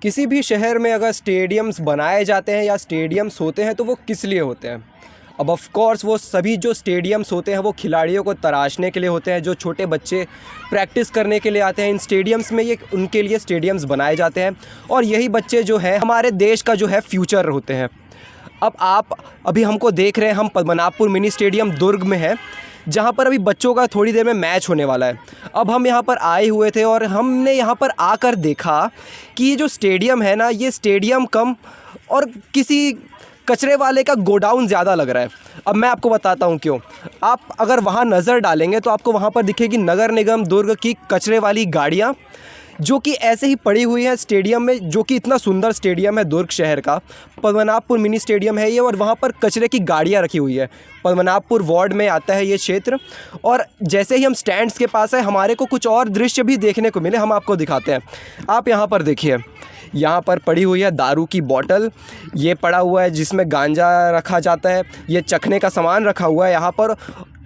किसी भी शहर में अगर स्टेडियम्स बनाए जाते हैं या स्टेडियम्स होते हैं तो वो किस लिए होते हैं। अब ऑफ़ कोर्स वो सभी जो स्टेडियम्स होते हैं वो खिलाड़ियों को तराशने के लिए होते हैं। जो छोटे बच्चे प्रैक्टिस करने के लिए आते हैं इन स्टेडियम्स में, ये उनके लिए स्टेडियम्स बनाए जाते हैं। और यही बच्चे जो हैं हमारे देश का जो है फ्यूचर होते हैं। अब आप अभी हमको देख रहे हैं, हम पद्मनाभपुर मिनी स्टेडियम दुर्ग में है, जहाँ पर अभी बच्चों का थोड़ी देर में मैच होने वाला है। अब हम यहाँ पर आए हुए थे और हमने यहाँ पर आकर देखा कि ये जो स्टेडियम है ना, ये स्टेडियम कम और किसी कचरे वाले का गोडाउन ज़्यादा लग रहा है। अब मैं आपको बताता हूँ क्यों। आप अगर वहाँ नज़र डालेंगे तो आपको वहाँ पर दिखेगी नगर निगम दुर्ग की कचरे वाली गाड़ियाँ, जो कि ऐसे ही पड़ी हुई है स्टेडियम में, जो कि इतना सुंदर स्टेडियम है दुर्ग शहर का। पद्मनाभपुर मिनी स्टेडियम है ये, और वहाँ पर कचरे की गाड़ियाँ रखी हुई है। पद्मनाभपुर वार्ड में आता है ये क्षेत्र। और जैसे ही हम स्टैंड्स के पास है, हमारे को कुछ और दृश्य भी देखने को मिले, हम आपको दिखाते हैं। आप यहाँ पर देखिए, यहाँ पर पड़ी हुई है दारू की बोतल, ये पड़ा हुआ है जिसमें गांजा रखा जाता है, ये चखने का सामान रखा हुआ है। यहाँ पर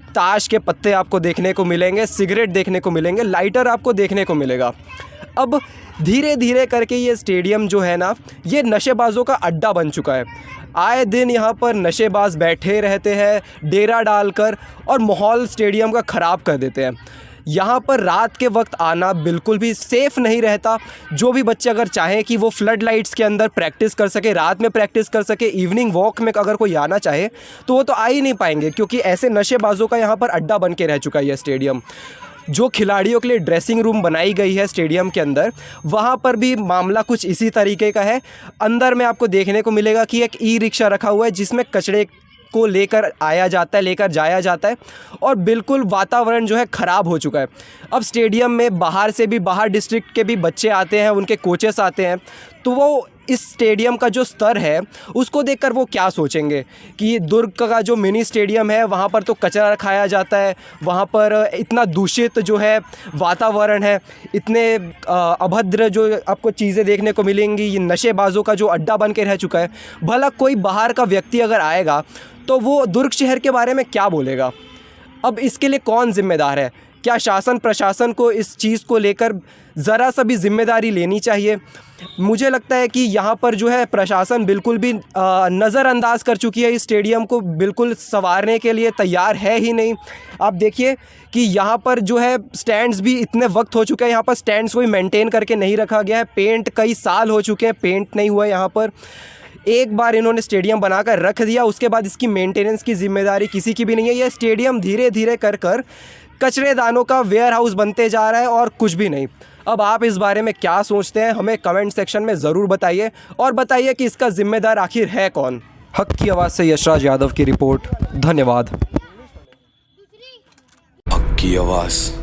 ताश के पत्ते आपको देखने को मिलेंगे, सिगरेट देखने को मिलेंगे, लाइटर आपको देखने को मिलेगा। अब धीरे धीरे करके ये स्टेडियम जो है ना, ये नशेबाजों का अड्डा बन चुका है। आए दिन यहाँ पर नशेबाज बैठे रहते हैं डेरा डालकर, और माहौल स्टेडियम का ख़राब कर देते हैं। यहाँ पर रात के वक्त आना बिल्कुल भी सेफ़ नहीं रहता। जो भी बच्चे अगर चाहें कि वो फ्लड लाइट्स के अंदर प्रैक्टिस कर सके, रात में प्रैक्टिस कर सके, इवनिंग वॉक में अगर कोई आना चाहे तो वो तो आ ही नहीं पाएंगे, क्योंकि ऐसे नशेबाजों का यहाँ पर अड्डा बन के रह चुका है यह स्टेडियम। जो खिलाड़ियों के लिए ड्रेसिंग रूम बनाई गई है स्टेडियम के अंदर, वहाँ पर भी मामला कुछ इसी तरीके का है। अंदर में आपको देखने को मिलेगा कि एक ई रिक्शा रखा हुआ है जिसमें कचरे को लेकर आया जाता है, लेकर जाया जाता है, और बिल्कुल वातावरण जो है ख़राब हो चुका है। अब स्टेडियम में बाहर से भी, बाहर डिस्ट्रिक्ट के भी बच्चे आते हैं, उनके कोचेस आते हैं, तो वो इस स्टेडियम का जो स्तर है उसको देखकर वो क्या सोचेंगे कि दुर्ग का जो मिनी स्टेडियम है वहाँ पर तो कचरा रखाया जाता है, वहाँ पर इतना दूषित जो है वातावरण है, इतने अभद्र जो आपको चीज़ें देखने को मिलेंगी, ये नशेबाजों का जो अड्डा बन के रह चुका है। भला कोई बाहर का व्यक्ति अगर आएगा तो वो दुर्ग शहर के बारे में क्या बोलेगा। अब इसके लिए कौन ज़िम्मेदार है? क्या शासन प्रशासन को इस चीज़ को लेकर ज़रा सा भी ज़िम्मेदारी लेनी चाहिए? मुझे लगता है कि यहाँ पर जो है प्रशासन बिल्कुल भी नज़रअंदाज कर चुकी है, इस स्टेडियम को बिल्कुल संवारने के लिए तैयार है ही नहीं। आप देखिए कि यहाँ पर जो है स्टैंड्स भी इतने वक्त हो चुके हैं, यहाँ पर स्टैंड्स कोई मेंटेन करके नहीं रखा गया है। पेंट कई साल हो चुके हैं, पेंट नहीं हुआ यहाँ पर। एक बार इन्होंने स्टेडियम बनाकर रख दिया, उसके बाद इसकी मेंटेनेंस की जिम्मेदारी किसी की भी नहीं है। यह स्टेडियम धीरे धीरे कर कचरेदानों का वेयर हाउस बनते जा रहा है और कुछ भी नहीं। अब आप इस बारे में क्या सोचते हैं, हमें कमेंट सेक्शन में ज़रूर बताइए, और बताइए कि इसका जिम्मेदार आखिर है कौन। हक की आवाज़ से यशराज यादव की रिपोर्ट। धन्यवाद। हक की आवाज़।